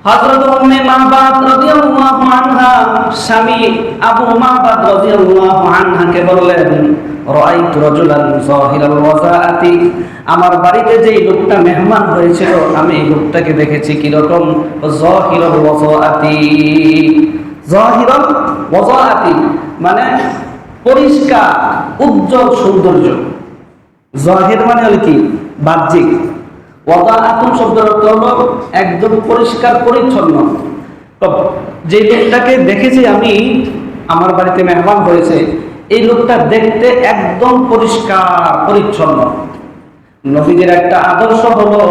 হযরত উম্মে মাবাদ রাদিয়াল্লাহু আনহা স্বামী আবু মাবাদ রাদিয়াল্লাহু আনহাকে বললেন, রাআইতু রাজুলান যাহিরাল ওয়াজাআতি, আমার বাড়িতে যেই লোকটা মেহমান হয়েছিল আমি এই লোকটাকে দেখেছি কি রকম, যাহিরাল ওয়াজাআতি। যাহিরাল ওয়াজাআতি মানে পরিষ্কার উজ্জ্বল সৌন্দর্য। যাহির মানে হলো কি বাহ্যিক, ওয়াজাআতুন শব্দের অর্থ হলো একদম পরিষ্কার পরিচ্ছন্ন। তো যে লোকটাকে দেখেছি আমি, আমার বাড়িতে মেহমান হয়েছে, এই লোকটা দেখতে একদম পরিষ্কার পরিচ্ছন্ন। নবীজির একটা আদর্শ হলো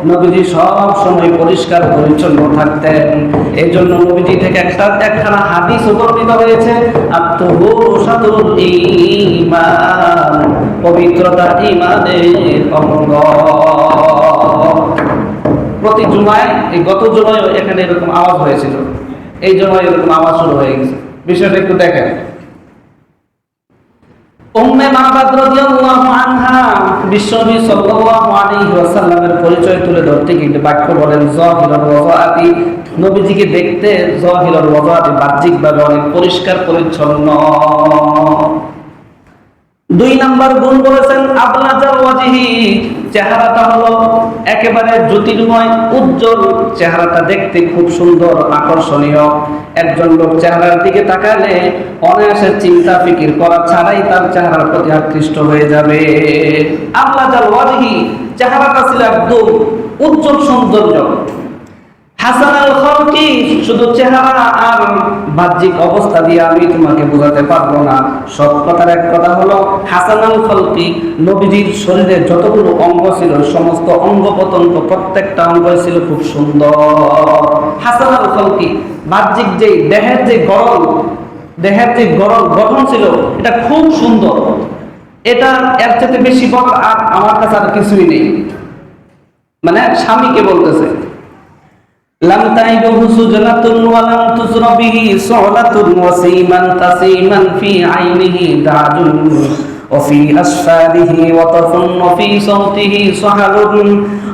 নবীজি সব সময় পরিষ্কার পরিচ্ছন্ন থাকতেন। এই জন্য নবীজি থেকে একখানা হাদিস বর্ণিত হয়েছে, আত-তুহুরুল ঈমান, পবিত্রতা ঈমানের অঙ্গ। প্রতি জুমায়, এই গত জুমায় এখানে এরকম আওয়াজ হয়েছিল, এই জুমায় এরকম আওয়াজ শুরু হয়ে গেছে। বিষয়টা একটু দেখেন। উম্মে মাবাদ রাদিয়াল্লাহু আনহা বিশ্বনবী সাল্লাল্লাহু আলাইহি ওয়াসাল্লামের পরিচয় তুলে ধরতে গিয়ে বাক্য বলেন যাহিরুল ওয়াজাআতি, নবীজিকে দেখতে যাহিরুল ওয়াজাআতি বাহ্যিকভাবে অনেক পরিষ্কার পরিচ্ছন্ন। 2 নাম্বার গুণ বলেছেন আবলাজাল ওয়াজহি, চেহারাটা হলো একেবারে জ্যোতির্ময় উজ্জ্বল, চেহারাটা দেখতে খুব সুন্দর আকর্ষণীয়। একজন লোক চেহারার দিকে তাকালে অনায়াসে চিন্তা ফিকির করা ছাড়াই তার চেহারার প্রতি আকৃষ্ট হয়ে যাবে। আবলাজাল ওয়াজহি, চেহারাটা ছিল একদম উজ্জ্বল সৌন্দর্য। হাসানাল খালকি, শুধু চেহারা আর বাহ্যিক অবস্থা দিয়ে আমি তোমাকে বোঝাতে পারবো না। সব কথার এক কথা হলো হাসানাল খালকি, নবীজির শরীরে যতগুলো অঙ্গ ছিল সমস্ত অঙ্গ প্রত্যঙ্গ প্রত্যেকটা অঙ্গ ছিল খুব সুন্দর। হাসানাল খালকি, বাহ্যিক যে দেহের যে গড়ন গঠন ছিল এটা খুব সুন্দর। এটা এর চেয়ে বেশি বড় আর আমার কাছে আর কিছুই নেই। মানে স্বামীকে বলতেছে, লাম তাইবহু সুজনাতুন ওয়া লাম তুসরা বিহি সুলাতুন ওয়াসিমান তাসিমান ফি আইনিহি দাজুন ওয়া ফি আসফারিহি ওয়াতাফুন ওয়া ফি সাওতিহি সাহালুন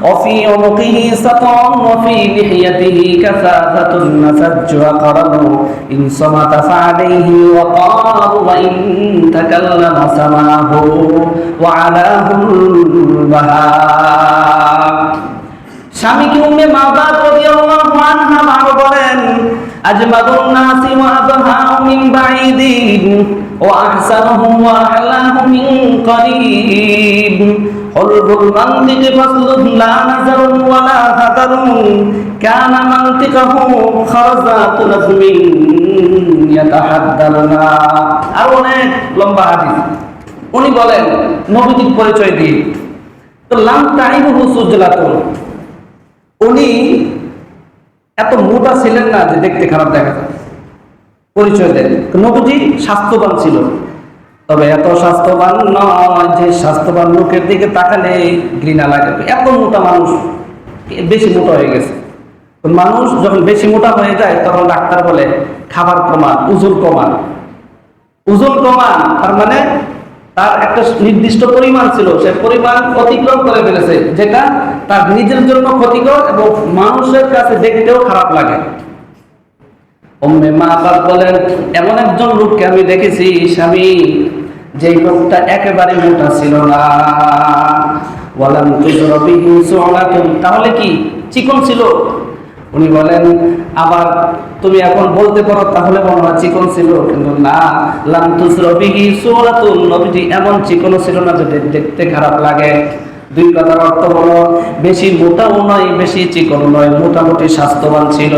ওয়া ফি উনুকিহি সাতান ওয়া ফি লিহিয়াতিহি কাসাতাতুন নাসাজ্জু aqrabu ইন সামাতা ফাআলাইহি ওয়া qalu ওয়া ইন তাকাল্লামা সামাহু ওয়া আলাহুল বাহা। স্বামীকে উম্মে মাবাদ রাদিয়াল্লাহু আনহা ভালো বলেন, আজমাদুন নাসি ওয়া আবহাউ মিন বাঈদিন ওয়া আহসানুহুম ওয়া আহলাহু মিন করিব, হুলবুল মানতিকি ফাসলুন লা নাজারুন ওয়া লা হাদারুন, কানা মানতিকাহু খারাজাতু নাজমিন ইয়াতাহাদ্দারুনা। আর অনেক লম্বা হাদিস। উনি বলেন নবীজির পরিচয় দিয়ে, তো লাম তাইবহু সুজলাতুন, উনি এত মোটা ছিলেন না যে দেখতে খারাপ দেখা যায়। পরিচয় দেন নবীজি স্বাস্থ্যবান ছিল, তবে এত স্বাস্থ্যবান নয় যে স্বাস্থ্যবান লোকের দিকে তাকালে ঘৃণা লাগে। এত মোটা মানুষ, বেশি মোটা হয়ে গেছে। মানুষ যখন বেশি মোটা হয়ে যায় তখন ডাক্তার বলে খাবার কমান, ওজন কমান। ওজন কমান তার মানে তার একটা নির্দিষ্ট পরিমাণ ছিল, সে পরিমাণ অতিক্রম করে ফেলেছে, যেটা তার নিজের জন্য ক্ষতিকর এবং মানুষের কাছে দেখতেও খারাপ লাগে। উম্মে মাবাদ বলেন, এমন একজন লোককে আমি দেখেছি স্বামী, যেই লোকটা একেবারে মোটা ছিল না। ওয়ালাম তুজরা বিহি সুলাতুন, তাহলে কি চিকন ছিল? উনি বলেন, আবার তুমি এখন বলতে পারো তাহলে মনে হয় চিকন ছিল, কিন্তু না, লাম তুজরা বিহি সুলাতুন, নবীজি এমন চিকন ছিল না যে দেখতে খারাপ লাগে। 2 কথার অর্থ হলো বেশি মোটাও নয় বেশি চিকন নয়, মোটামুটি স্বাস্থ্যবান ছিল।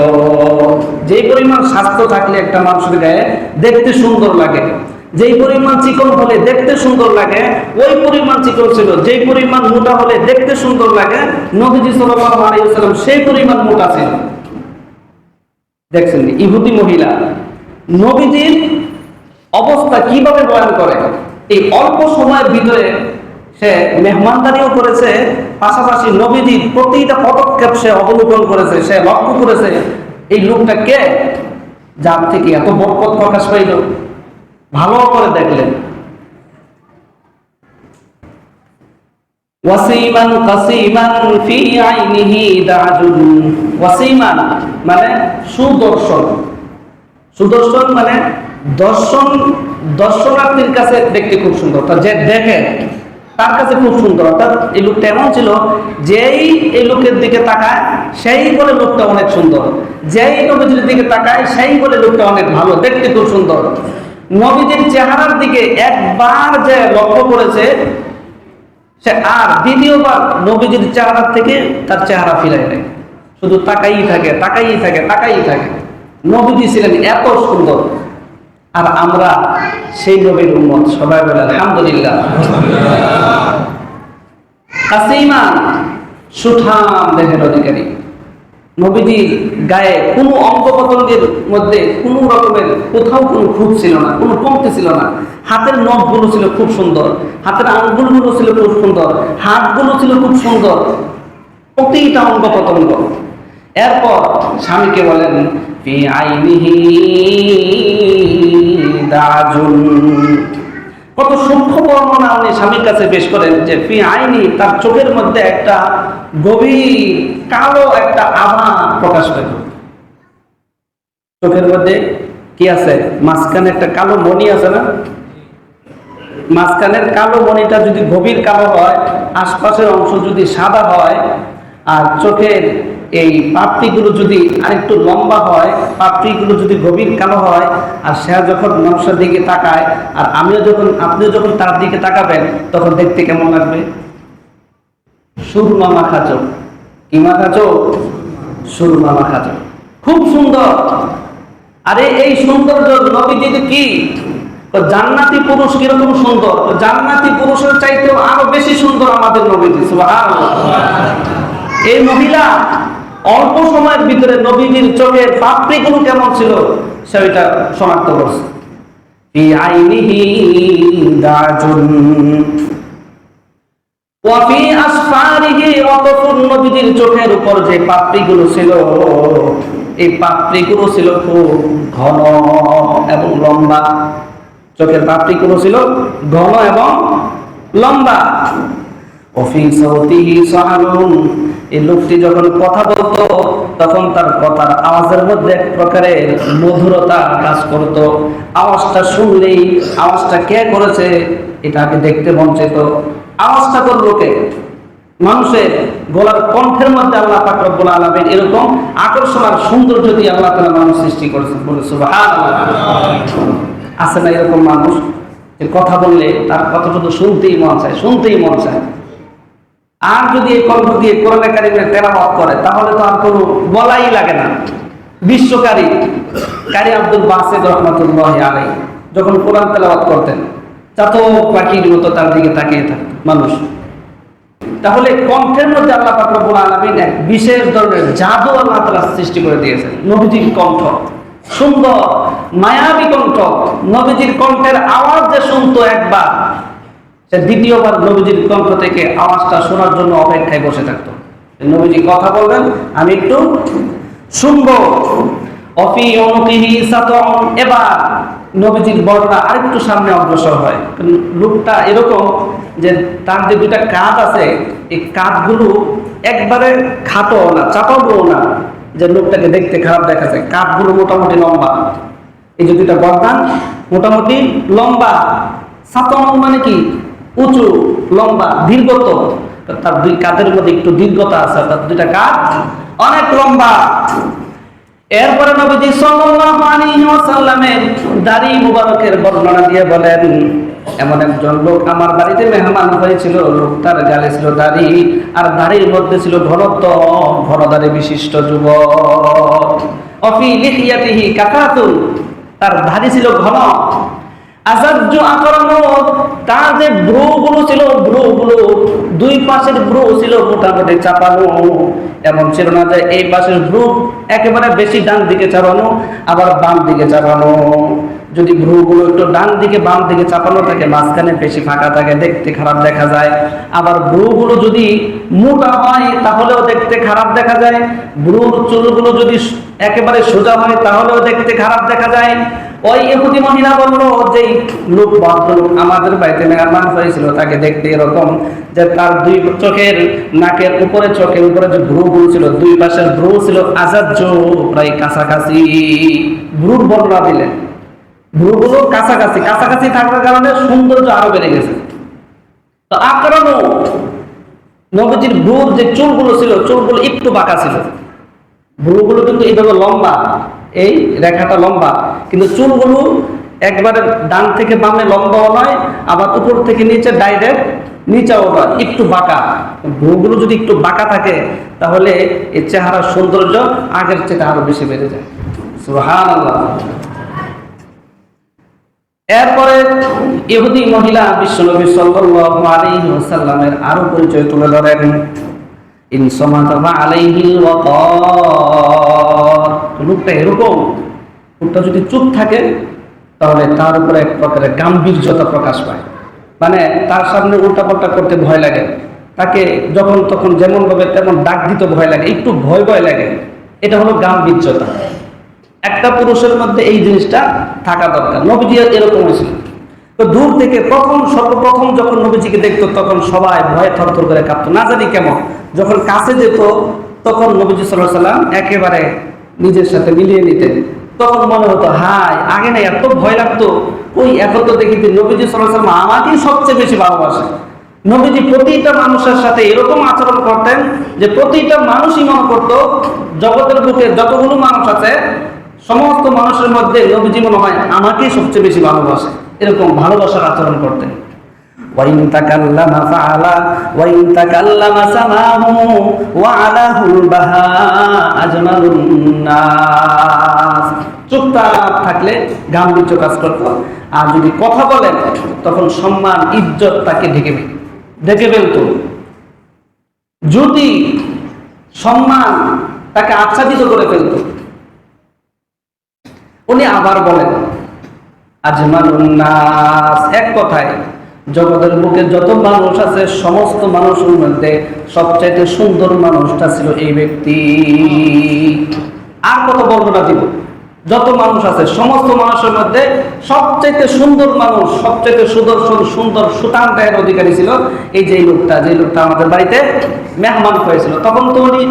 যেই পরিমাণ স্বাস্থ্য থাকলে একটা মানুষের গায়ে দেখতে সুন্দর লাগে, যেই পরিমাণ চিকন হলে দেখতে সুন্দর লাগে ওই পরিমাণ চিকন ছিল। যেই পরিমাণ মোটা হলে দেখতে সুন্দর লাগে, নবীজি সাল্লাল্লাহু আলাইহি ওয়াসাল্লাম সেই পরিমাণ মোটা ছিল। দেখছেন ইহুদি মহিলা নবীজির অবস্থা কিভাবে বয়ান করে। এই অল্প সময়ের ভিতরে সে মেহমানদারিও করেছে, পাশাপাশি নবীজির প্রতিটা পদক্ষেপ সে অবলোকন করেছে, সে লক্ষ্য করেছে এই লোকটা কে, যার থেকে এত বরকত প্রকাশ পাইল। ভালো করে দেখলেন। ওয়াসিমান কাসিমান ফি আইনিহি দাজুন। ওয়াসিমান মানে সুদর্শন, সুদর্শন মানে দর্শন, দর্শনার্থীর কাছে দেখতে খুব সুন্দর, তার যে দেখে তার কাছে খুব সুন্দর। অর্থাৎ এই লোকটা এমন ছিল, যেই এই লোকের দিকে তাকায় সেই বলে লোকটা অনেক সুন্দর, যেই নবীজির দিকে তাকায় সেই বলে লোকটা অনেক ভালো, দেখতে খুব সুন্দর। নবীজির চেহারার দিকে একবার যে লক্ষ্য করেছে, সে আর দ্বিতীয়বার নবীজির চেহারা থেকে তার চেহারা ফিরায় নেয়, শুধু তাকাই থাকে, তাকাই থাকে, তাকাই থাকে। নবীজি ছিলেন এত সুন্দর, আর আমরা সেই নবীর উম্মত। সবাই বলে আলহামদুলিল্লাহ। কাসিমান সুঠাম দেহের অধিকারী। নবীজির গায়ে কোনো অঙ্গ প্রত্যঙ্গের মধ্যে কোনো রকমের কোথাও কোনো খুঁত ছিল না, কোনো কমতি ছিল না। হাতের নখগুলো ছিল খুব সুন্দর, হাতের আঙ্গুলগুলো ছিল খুব সুন্দর, হাতগুলো ছিল খুব সুন্দর, প্রতিটা অঙ্গ প্রত্যঙ্গ। এরপর স্বামীকে বলেন ফি আইনিহি দাজুন। কত সূক্ষ্ম বর্ণনা উনি স্বামীর কাছে পেশ করেন যে ফি আইনি, তার চোখের মধ্যে একটা গভীর কালো একটা আভা প্রকাশ পেত। চোখের মধ্যে কি আছে? মাঝখানে একটা কালো মণি আছে না? মাঝখানের কালো মণিটা যদি গভীর কালো হয়, আশপাশের অংশ যদি সাদা হয়, আর চোখের এই পাপড়িগুলো যদি আরেকটু লম্বা হয়, পাপড়িগুলো যদি গভীর কালো হয়, আর সে যখন মানুষের দিকে তাকায়, আর আপনিও যখন তার দিকে তাকাবেন, তখন দেখতে কেমন লাগবে? সুরমা মাখা চোখ। কি মাখা চোখ? সুরমা মাখা চোখ, খুব সুন্দর। আরে এই সৌন্দর্য নবীজি কি জান্নাতি পুরুষ কিরকম সুন্দর, জান্নাতি পুরুষের চাইতেও আরো বেশি সুন্দর আমাদের নবীজি। সুবহানাল্লাহ। এই মহিলা অল্প সময়ের ভিতরে নবীজির চোখের পাপড়িগুলো কেমন ছিল সেটা শনাক্ত করছে। ফি আইনিহি দাজুন ওয়া ফি আসফারিহি ওয়াতফুন। নবীজির চোখের উপর যে পাপড়িগুলো ছিল, এই পাপড়িগুলো ছিল খুব ঘন এবং লম্বা। চোখের পাপড়িগুলো ছিল ঘন এবং লম্বা। ওফি সাউতিহি সাহালুন। এই লোকটি যখন কথা বলতো, তখন তার কথার আওয়াজের মধ্যে এক প্রকারের মধুরতা কাজ করত। আওয়াজটা শুনলেই আওয়াজটা কে করেছে এটাকে দেখতে মন চাইত। আওয়াজটা করলো কে? মানুষের গলার কণ্ঠের মধ্যে আল্লাহ পাক রব্বুল আলামিন এরকম আকর্ষণ আর সৌন্দর্য দিয়ে আল্লাহ তাআলা মানুষ সৃষ্টি করেছেন। বলে সুবহানাল্লাহ। আছে না এরকম মানুষ যে কথা বললে তার কথা শুধু শুনতেই মন চায়, শুনতেই মন চায়। আর যদি এই কণ্ঠ দিয়ে কোরআন কারীমের তেলাওয়াত করে, তাহলে তো আর কোনো বলাই লাগে না। বিশ্বকারী কারি আব্দুল বাসিত রহমাতুল্লাহি আলাইহি যখন কোরআন তেলাওয়াত করতেন, চাতক পাখির মতো তার দিকে তাকিয়ে থাকত মানুষ। তাহলে কণ্ঠের মধ্যে আল্লাহ পাক রব্বুল আলামিন এক বিশেষ ধরনের জাদু আল্লাহ তাআলা সৃষ্টি করে দিয়েছেন। নবীজির কণ্ঠ সুন্দর, মায়াবী কণ্ঠ। নবীজির কণ্ঠের আওয়াজ যে শুনতো একবার, সে দ্বিতীয়বার নবীজির কণ্ঠ থেকে আওয়াজটা শোনার জন্য অপেক্ষায় বসে থাকতো। নবীজি কথা বলবেন, আমি একটু শুনবো। অফি অনুকিহি সাতন। এবার নবীজির বর্ণনা আরেকটু সামনে অগ্রসর হয়। লোকটা এরকম যে তার যে দুইটা কাঁধ আছে, এই কাঁধগুলো একবারে খাটো না, চাপাবো না, যে লোকটাকে দেখতে খারাপ দেখা যায়। কাঁধগুলো মোটামুটি লম্বা। এই যে দুইটা গর্দান মোটামুটি লম্বা। সাতন মানে কি? উঁচু, লম্বা, দীর্ঘত। তার দুই কাঁধের মধ্যে একটু দীর্ঘতা আছে, তার দুইটা কাঁধ অনেক লম্বা। এরপরে নবীজি সাল্লাল্লাহু আলাইহি ওয়াসাল্লামের দাড়ি মুবারকের বর্ণনা দিয়ে বলেন, এমন একজন লোক আমার বাড়িতে মেহমান হয়েছিল। লোকটার গালে ছিল দাড়ি, আর দাড়ির মধ্যে ছিল ঘনত্ব, ঘন দাড়ি বিশিষ্ট যুবক। অফি লিহিয়াতিহি কাতাতুন। তার দাড়ি ছিল ঘন। আসাজ্জু আকরামু। তার যে ব্রুগুলো ছিল, ব্রুগুলো দুই পাশের ব্রু ছিল মোটামুটি চাপানো। এমন ছিল না যে এই পাশের ব্রু একেবারে বেশি ডান দিকে চাপানো, আবার বাম দিকে চাপানো। যদি ব্রুগুলো একটু ডান দিকে বাম দিকে চাপানো থাকে, মাঝখানে বেশি ফাঁকা থাকে, দেখতে খারাপ দেখা যায়। আবার ব্রুগুলো যদি মোটা হয় তাহলেও দেখতে খারাপ দেখা যায়। ব্রুর চুলগুলো যদি একেবারে সোজা হয় তাহলেও দেখতে খারাপ দেখা যায়। ওই ইহুদি মহিলা বলল, যে লোক ভদ্রলোক আমাদের বাড়িতে মেহমান হয়েছিল, তাকে দেখতে এরকম যে তার দুই চোখের নাকের উপরে, চোখের উপরে যে ভ্রুগুলো ছিল, দুই পাশের ভ্রু ছিল আজাজ্য প্রায় কাছাকাছি। ভ্রুর বর্ণনা দিলেন, ভ্রুগুলো কাছাকাছি কাছাকাছি থাকার কারণে সৌন্দর্য আরো বেড়ে গেছে। তো আকরামও নবীজির ভ্রুর যে চুলগুলো ছিল, চুলগুলো একটু বাঁকা ছিল। ভ্রুগুলো কিন্তু এইভাবে লম্বা, এই রেখাটা লম্বা, কিন্তু চুলগুলো একবারে ডান থেকে বামে লম্বাও নয়, আবার উপর থেকে নিচে ডাইরেক্ট নিচেও নয়, একটু বাঁকা। ভ্রুগুলো যদি একটু বাঁকা থাকে তাহলে এই চেহারার সৌন্দর্য আগের চেয়ে আরো বেশি বেড়ে যায়। সুবহানাল্লাহ। এরপরে ইহুদি মহিলা বিশ্বনবী সাল্লাল্লাহু আলাইহি ওয়াসাল্লামের আরো পরিচয় তুলে ধরেন। ইন সামাতা আলাইহিল ওয়াকার, লোকটা এরকম, লোকটা যদি চুপ থাকে তাহলে তার উপরে এক প্রকারের গাম্ভীর্যতা প্রকাশ পায়, মানে তার সামনে উল্টাপাল্টা করতে ভয় লাগে, তাকে যখন তখন যেমন ভাবে তেমন ডাক দিতে ভয় লাগে, একটু ভয় ভয় লাগে। এটা হলো গাম্ভীর্যতা। একটা পুরুষের মধ্যে এই জিনিসটা থাকা দরকার। নবীজি এরকম হয়েছিল। তো দূর থেকে সর্বপ্রথম যখন নবীজিকে দেখতো তখন সবাই ভয়ে থরথর করে কাঁপতো, না জানি কেমন। যখন কাছে যেত তখন নবীজি সাল্লাল্লাহু আলাইহি ওয়াসাল্লাম একেবারে নিজের সাথে মিলিয়ে নিতেন। তখন মনে হতো, হায়, আগে না এত ভয় লাগতো, ওই এখন তো দেখি নবীজি সাল্লাল্লাহু আলাইহি ওয়াসাল্লাম আমাকেই সবচেয়ে বেশি ভালোবাসে। নবীজি প্রতিটা মানুষের সাথে এরকম আচরণ করতেন যে প্রতিটা মানুষই মনে করতো জগতের বুকে যতগুলো মানুষ আছে সমস্ত মানুষের মধ্যে নবীজি মনে হয় আমাকেই সবচেয়ে বেশি ভালোবাসে, এরকম ভালোবাসার আচরণ করতেন। ওয়াইন তাকাল্লামা ফাআলা ওয়াইন তাকাল্লামা সামাহু ওয়া আলাহুল বাহা আজমালুন নাস। চুপচাপ থাকলে গাম্ভীর্য কাজ করতো, আর যদি কথা বলেন তখন সম্মান ইজ্জত তাকে ঢেকে ফেলত। যদি সম্মান তাকে আচ্ছাদিত করে ফেলত। উনি আবার বলেন আজমালুন নাস, এক কথায় জগতের বুকে যত মানুষ আছে সমস্ত মানুষের মধ্যে সবচাইতে সুন্দর মানুষটা ছিল এই ব্যক্তি। আর কত বর্ণনা দিব, যত মানুষ আছে সমস্ত মানুষের মধ্যে সবচাইতে সুন্দর মানুষ, সবচাইতে সুদর্শন সুন্দর সুঠাম দেহের অধিকারী ছিল এই যে লোকটা, আমাদের বাড়িতে মেহমান হয়েছিল। তখন তো উনি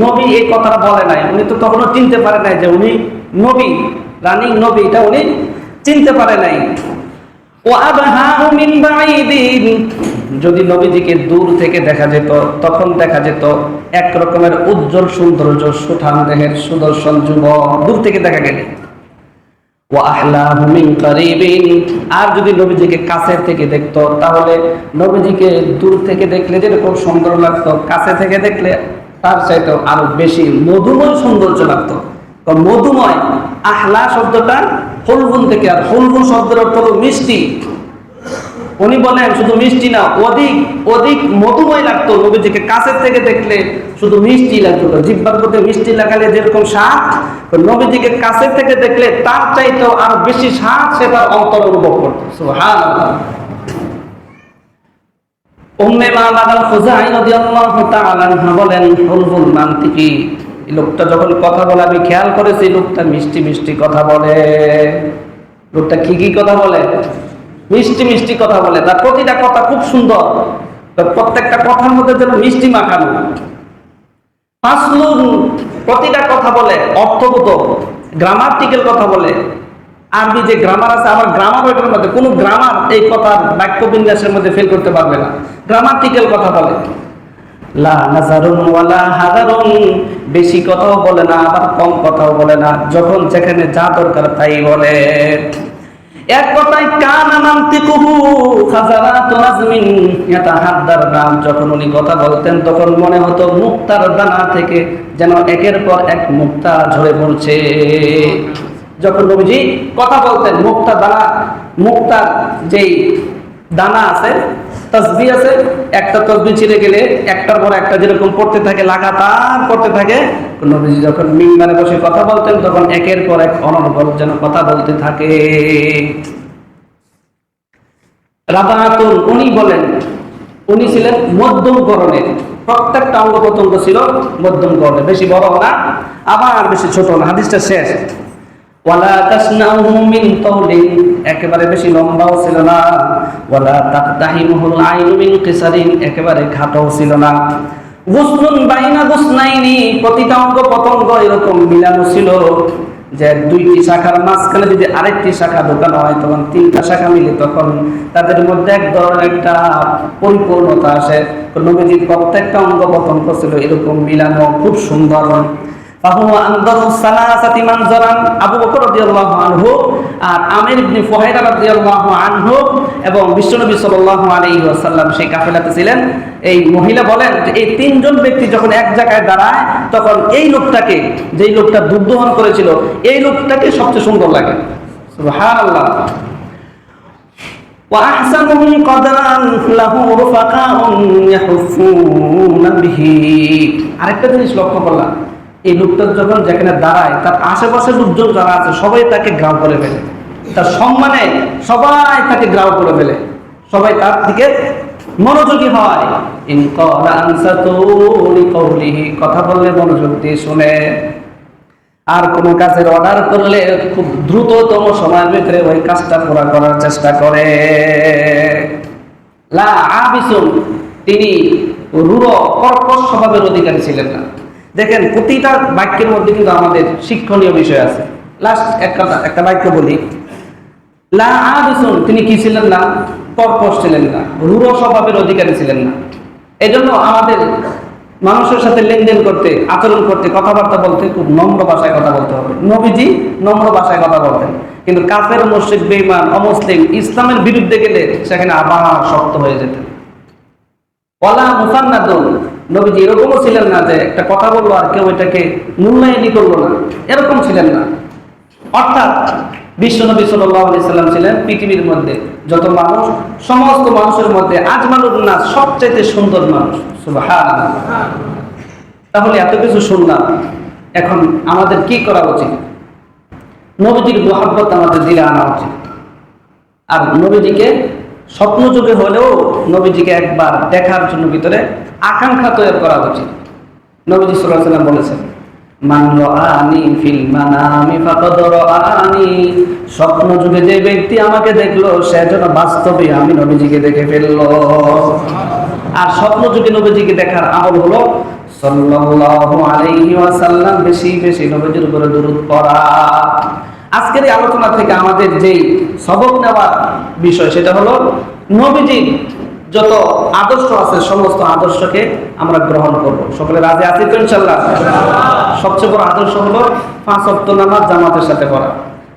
নবী এই কথাটা বলে নাই, উনি তো তখনও চিনতে পারে নাই যে উনি নবী, রানিং নবী, এটা উনি চিনতে পারে নাই। যদি নবীজিকে দূর থেকে দেখা যেত তখন দেখা যেত এক রকমের উজ্জ্বল সৌন্দর্য সুঠাম দেহের সুদর্শন যুবক দূর থেকে দেখা গেলে। আর যদি নবীজিকে কাছে থেকে দেখতো তাহলে নবীজিকে দূর থেকে দেখলে যেরকম সুন্দর লাগতো, কাছে থেকে দেখলে তার চাইতেও আরো বেশি মধুময় সৌন্দর্য লাগতো। মধুময়, আহলা শব্দটা হলবুন থেকে, আর হলবুন শব্দের অর্থ হলো মিষ্টি। উনি বলেন শুধু মিষ্টি না, অধিক মধুময় লাগতো। নবীজিকে কাছের থেকে দেখলে শুধু মিষ্টি লাগতো, জিহ্বার মধ্যে মিষ্টি লাগালে যেরকম স্বাদ, নবীজিকে কাছের থেকে দেখলে তার চাইতেও আরো বেশি স্বাদ সে তার অন্তর অনুভব করতো। সুবহানাল্লাহ। উম্মে মা'বাদ আল-খুজাই রাদিয়াল্লাহু তাআলা আনহা বলেন, হুলবুল মানতিকি, এই লোকটা যখন কথা বলে আমি খেয়াল করেছি লোকটা মিষ্টি মিষ্টি কথা বলে। লোকটা কি কথা বলে? মিষ্টি মিষ্টি কথা বলে। তার প্রতিটা কথা খুব সুন্দর, প্রত্যেকটা কথার মধ্যে যেন মিষ্টি মাখানো। ফাসলুন, প্রতিটা কথা বলে অর্থগত, গ্রামাটিক্যাল কথা বলে। আরবি যে গ্রামার আছে, আবার গ্রামার ওইটার মধ্যে কোনো গ্রামার এই কথার বাক্য বিন্যাসের মধ্যে ফেল করতে পারবে না, গ্রামাটিক্যাল কথা বলে। লা নাজারুন ওয়ালা হাজারুন, বেশি কথাও বলে না আবার কম কথাও বলে না, যখন যেখানে যা দরকার তাই বলে। এক কথায় কানা মানতিকুহু খাজারাতু নাজমিন ইয়াতাহাদ্দারনা, যখন উনি কথা বলতেন তখন মনে হতো মুক্তার দানা থেকে যেন একের পর এক মুক্তা ঝরে পড়ছে। যখন নবীজি কথা বলতেন মুক্তার যেই দানা আছে, তাসবিহ আছে, একটা তাসবিহ ছিঁড়ে গেলে একটার পর একটা যেরকম পড়তে থাকে, লাগাতার পড়তে থাকে, নবীজি যখন মিম্বারে বসে কথা বলতেন তখন একের পর এক অনর্গল যেন কথা বলতে থাকে। রাবাতুন, উনি বলেন উনি ছিলেন মধ্যম গড়নের, প্রত্যেকটা অঙ্গ প্রত্যঙ্গ ছিল মধ্যম গড়নের, বেশি বড় না আবার বেশি ছোট না। হাদিসটা শেষ। ওয়ালা তাসনাহু মিন তাওলিন, একেবারে বেশি লম্বাও ছিল না। ওয়ালা তাকতাহিমুল আইনু মিন কিসারিন, একেবারে খাটোও ছিল না। গুসলুন বাইনা গুসনাইনি, প্রতিটা অঙ্গ পতঙ্গ এরকম মিলানো ছিল যে দুইটি শাখার মাঝখানে যদি আরেকটি শাখা ঢোকানো হয় তখন তিনটা শাখা মিলে তখন তাদের মধ্যে এক ধরনের একটা পরিপূর্ণতা আসে। নবীজির প্রত্যেকটা অঙ্গ পতঙ্গ ছিল এরকম মিলানো, খুব সুন্দর। ফাহুয়া আনদারু সালাসাতি মানজারান, আবু বকর রাদিয়াল্লাহু আনহু আর আমির ইবনে ফুহাইরা রাদিয়াল্লাহু আনহু এবং বিশ্বনবী সাল্লাল্লাহু আলাইহি ওয়াসাল্লাম সেই কাফেলাতে ছিলেন। এই মহিলা বলেন যে এই তিনজন ব্যক্তি যখন এক জায়গায় দাঁড়ায় তখন এই লোকটাকে, যেই লোকটা দুধ দহন করেছিল, এই লোকটাকে সবচেয়ে সুন্দর লাগে। সুবহানাল্লাহ। ওয়া আহসানুহুম কদরান লাহু রুফাকাউন ইয়াহুফুনা বিহি। আরেকটা জিনিস লক্ষ্য করলাম, এই লোকটা যখন যেখানে দাঁড়ায় তার আশেপাশে লোকজন যারা আছে সবাই তাকে গ্রাউ করে ফেলে, তার সম্মানে সবাই তাকে গ্রাউ করে ফেলে, সবাই তার দিকে মনোযোগী হয়। ইন ক্বালা আনসাতু লিকাউলিহি, কথা বললে মনোযোগ দিয়ে শুনে, আর কোন কাজের অর্ডার করলে খুব দ্রুততম সময়ের ভিতরে ওই কাজটা পুরো করার চেষ্টা করে। লা আবিসুন, তিনি রূঢ় কর্কশ স্বভাবের অধিকারী ছিলেন না। দেখেন প্রতিটা বাক্যের মধ্যে কিন্তু আমাদের শিক্ষণীয় বিষয় আছে। লাস্ট একটা বাক্য বলি, লা আবিসুন, তিনি কি ছিলেন না? কর্কশ ছিলেন না, রূঢ় স্বভাবের অধিকারী ছিলেন না। এই জন্য আমাদের মানুষের সাথে লেনদেন করতে, আচরণ করতে, কথাবার্তা বলতে খুব নম্র ভাষায় কথা বলতে হবে। নবীজি নম্র ভাষায় কথা বলতেন, কিন্তু কাফের, মুশরিক, বেঈমান, অমুসলিম, ইসলামের বিরুদ্ধে গেলে সেখানে আবার শক্ত হয়ে যেতেন। ওয়ালা মুসান্নাদুন, নবীজি এরকমও ছিলেন না যে একটা কথা বললো আর কেউ এটাকে মূল্যায়নই করলো না, এরকম ছিলেন না। অর্থাৎ বিশ্বনবী সাল্লাল্লাহু আলাইহি সাল্লাম ছিলেন পৃথিবীর মধ্যে যত মানুষ, সমস্ত মানুষের মধ্যে আজমালুন নাস, সবচেয়ে সুন্দর মানুষ। সুবহানাল্লাহ। তাহলে এত কিছু শুনলাম, এখন আমাদের কি করা উচিত? নবীজির মুহাব্বত আমাদের দিলে আনা উচিত। আর নবীজিকে স্বপ্ন যুগে হলেও নবীজিকে একবার দেখার জন্য ভিতরে আকাঙ্ক্ষা তৈরি করা উচিত। নবীজি সাল্লাল্লাহু আলাইহি সাল্লাম বলেছেন, মান রাআনি ফিল মানামি ফাকাদ রাআনি, স্বপ্ন যুগে যে ব্যক্তি আমাকে দেখলো সে যেন বাস্তবে আমি নবীজিকে দেখে ফেললো। আর স্বপ্ন যুগে নবীজিকে দেখার আমল হলো সাল্লাল্লাহু আলাইহি ওয়াসাল্লাম বেশি বেশি নবীজির উপরে দুরূদ পড়া। আজকের এই আলোচনা থেকে আমাদের যেই সবক নেওয়ার বিষয় সেটা হলো নবীজির যত আদর্শ আছে সমস্ত আদর্শকে আমরা গ্রহণ করব। সকলে রাজি আছি তো ইনশাআল্লাহ? সবচেয়ে বড় আদর্শ হলো 5 ওয়াক্ত নামাজ জামাতের সাথে পড়া।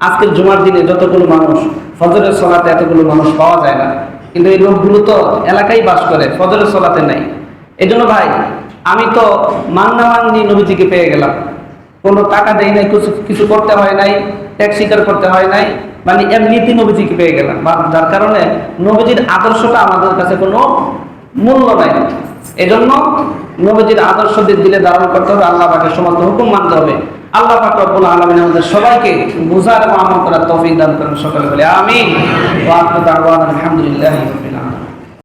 আজকের জুমার দিনে যতগুলো মানুষ, ফজরের সালাতে এতগুলো মানুষ পাওয়া যায় না, কিন্তু এই লোকগুলো তো এলাকায় বাস করে, ফজরের সালাতে নাই। এই জন্য ভাই, আমি তো মান্নামান্নি নবীজিকে পেয়ে গেলাম, কোনো টাকা দেয় নাই, কিছু করতে হয় নাই, ট্যাক্স স্বীকার করতে হয় নাই, মানে এমনিতেই নবীজিকে পেয়ে গেলাম। যার কারণে নবীজির আদর্শটা আমাদের কাছে কোনো মূল্য নাই। এজন্য নবীজির আদর্শদের দিলে ধারণ করতে হবে, আল্লাহ পাকের সমস্ত হুকুম মানতে হবে। আল্লাহ পাক রব্বুল আলামিন আমাদের সবাইকে বুঝার এবং আমল করার তৌফিক দান করেন। সকলে বলে আমিন। ওয়া আখিরু দাওয়ানা আলহামদুলিল্লাহি।